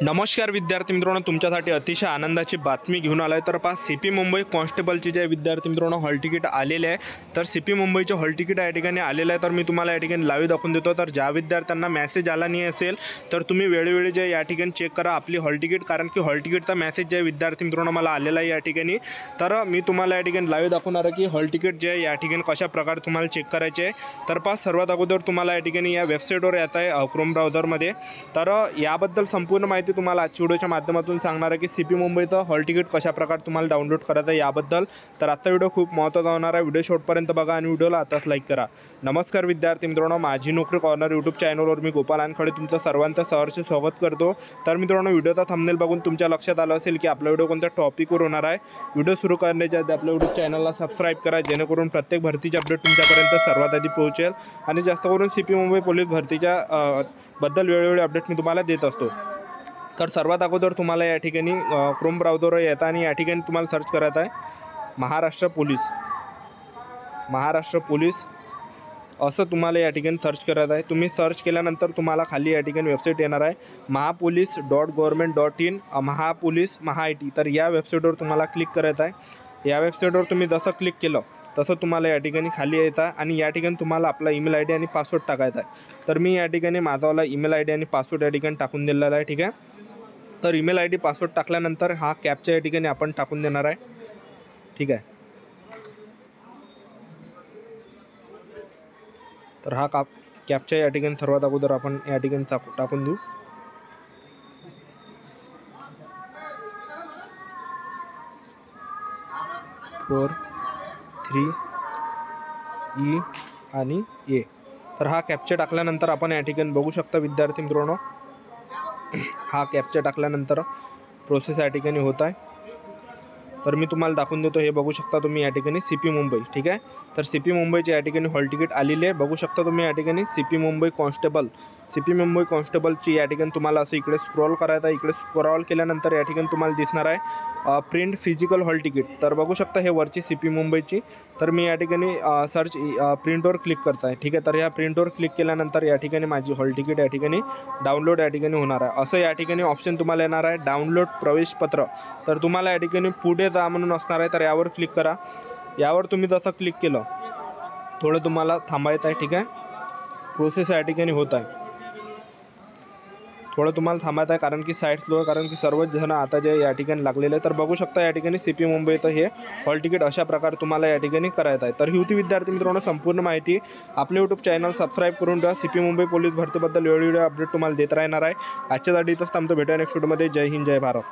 नमस्कार विद्यार्थी मित्रांनो, तुमच्यासाठी अतिशय आनंदाची बातमी घेऊन आलो आहे। तर पहा, सीपी मुंबई कॉन्स्टेबलचे जे विद्यार्थी मित्रांनो हॉल तिकीट आलेले आहे। तर सीपी मुंबईचे हॉल तिकीट या ठिकाणी आलेलं आहे। तर मी तुम्हाला या ठिकाणी लाईव्ह दाखवून देतो। तर ज्या विद्यार्थ्यांना मेसेज आला नाही असेल तर तुम्ही वेळोवेळी जे या ठिकाणी चेक करा आपली हॉल तिकीट, कारण की हॉल तिकीटचा मेसेज जे विद्यार्थी मित्रांनो मला आलेला आहे या ठिकाणी। तर मी तुम्हाला या ठिकाणी लाईव्ह दाखवणार आहे की हॉल तिकीट जे या ठिकाणी कशा प्रकारे तुम्हाला चेक करायचे आहे। तर पहा, सर्वात अगोदर तुम्हाला या ठिकाणी या वेबसाईटवर येत आहे क्रोम ब्राउझरमध्ये। तर याबद्दल संपूर्ण माहिती तुम्हाला आजच्या व्हिडिओच्या माध्यमातून सांगणार आहे की सीपी मुंबईचं हॉल तिकीट कशा प्रकारे तुम्हाला डाउनलोड करायचं आहे याबद्दल। तर आजचा व्हिडिओ खूप महत्त्वाचा होणार आहे। व्हिडिओ शेवटपर्यंत बघा आणि व्हिडिओला आताच लाईक करा। नमस्कार विद्यार्थी मित्रांनो, माझी नोकरी कॉर्नर यूट्यूब चॅनलवर मी गोपाल अनखडे तुमचं सर्वांचं सहर्ष स्वागत करतो। तर मित्रांनो, व्हिडिओचा थंबनेल बघून तुमच्या लक्षात आलं असेल की आपला व्हिडिओ कोणत्या टॉपिकवर होणार आहे। व्हिडिओ सुरू करण्याच्या आधी आपल्या यूट्यूब चॅनलला सबस्क्राईब करा, जेणेकरून प्रत्येक भरतीची अपडेट तुमच्यापर्यंत सर्वात आधी पोहोचेल आणि जास्त करून सीपी मुंबई पोलीस भरतीच्या बद्दल वेळोवेळी अपडेट मी तुम्हाला देत असतो। तर सर्वात अगोदर तुम्हाला या ठिकाणी क्रोम ब्राउझरवर येता आणि या ठिकाणी तुम्हाला सर्च करायचं आहे महाराष्ट्र पोलीस असं तुम्हाला या ठिकाणी सर्च करायचं आहे। तुम्ही सर्च केल्यानंतर तुम्हाला खाली या ठिकाणी वेबसाईट येणार आहे mahapolice.government.in महापोलीस महाआयटी। तर या वेबसाईटवर तुम्हाला क्लिक करायचं आहे। या वेबसाईटवर तुम्ही जसं क्लिक केलं तसं तुम्हाला या ठिकाणी खाली येतं आणि या ठिकाणी तुम्हाला आपला ईमेल आय डी आणि पासवर्ड टाकायचा आहे। तर मी या ठिकाणी माझावाला ईमेल आय डी आणि पासवर्ड या ठिकाणी टाकून दिलेला आहे, ठीक आहे। तर ईमेल आय डी पासवर्ड टाकल्यानंतर हा कॅप्चा या ठिकाणी आपण टाकून देणार आहे, ठीक आहे। तर हा कॅप्चा या ठिकाणी सर्वात अगोदर आपण या ठिकाणी टाकून देऊ। फोर 3 E आणि A। तर हा कॅप्चा टाकल्यानंतर आपण या ठिकाणी बघू शकता विद्यार्थी मित्रांनो, हा कॅप्चा टाकल्यानंतर प्रोसेस या ठिकाणी होत आहे। तर मी तुम्हाला दाखवून देतो, हे बघू शकता तुम्ही या ठिकाणी सीपी मुंबई, ठीक आहे। तर सीपी मुंबईचे या ठिकाणी हॉल तिकीट आलेले आहे, बघू शकता तुम्ही या ठिकाणी सीपी मुंबई कॉन्स्टेबलची या ठिकाणी तुम्हाला असं इकडे स्क्रॉल करायचं आहे। इकडे स्क्रॉल केल्यानंतर या ठिकाणी तुम्हाला दिसणार आहे प्रिंट फिजिकल हॉल तिकीट। तर बघू शकता हे वरची सीपी मुंबईची। तर मी या ठिकाणी सर्च प्रिंटवर क्लिक करत आहे, ठीक आहे। तर या प्रिंटवर क्लिक केल्यानंतर या ठिकाणी माझी हॉल तिकीट या ठिकाणी डाउनलोड या ठिकाणी होणार आहे। असं या ठिकाणी ऑप्शन तुम्हाला येणार आहे डाउनलोड प्रवेशपत्र। तर तुम्हाला या ठिकाणी पुढे जा म्हणून असणार आहे, तर यावर क्लिक करा। यावर तुम्ही जसं क्लिक केलं थोडं तुम्हाला थांबायचं आहे, ठीक आहे। प्रोसेस या ठिकाणी होत आहे, थोडं तुम्हाला थांबायचं आहे कारण की साईट स्लो आहे, कारण की सर्वच जण आता जे या ठिकाणी लागलेले आहे। तर बघू शकता या ठिकाणी सीपी मुंबईचं हे हॉल तिकीट अशा प्रकारे तुम्हाला या ठिकाणी करायचं आहे। तर ही होती विद्यार्थी मित्रांनो संपूर्ण माहिती। आपले यूट्यूब चॅनल सबस्क्राईब करून ठेवा। सीपी मुंबई पोलीस भरतीबद्दल वेळोवेळी अपडेट तुम्हाला देत राहणार आहे। आजच्यासाठी इथंच थांबतो, भेटूया नेक्स्ट व्हिडिओमध्ये। जय हिंद, जय भारत।